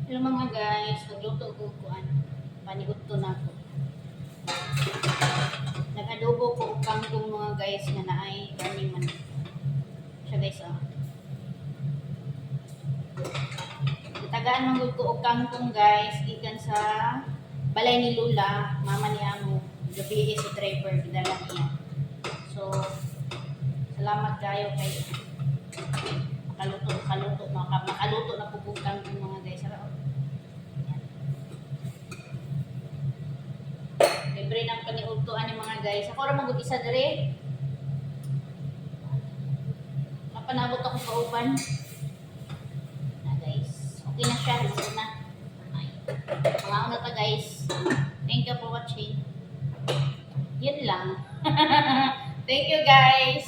Hello mga guys, nagluto ko kuan. Panigot to na ko. Nag-adobo ko og kangkong mga guys nga naay kaning man. Siya guys ah. Itagaan man gud ko og kangkong guys gikan sa balay ni Lula, mama ni Amo. Gabi sa driver gidala niya. So salamat kayo kay makaluto na po kong kangkong mga guys. Sarap. Libre ng paniugtuan yung mga guys. Ako rin mag-isa dire. Mapanabot ako sa upan. Na guys. Okay na siya. Luto na. Ay. Mga una ta guys. Thank you for watching. Yun lang. Thank you guys.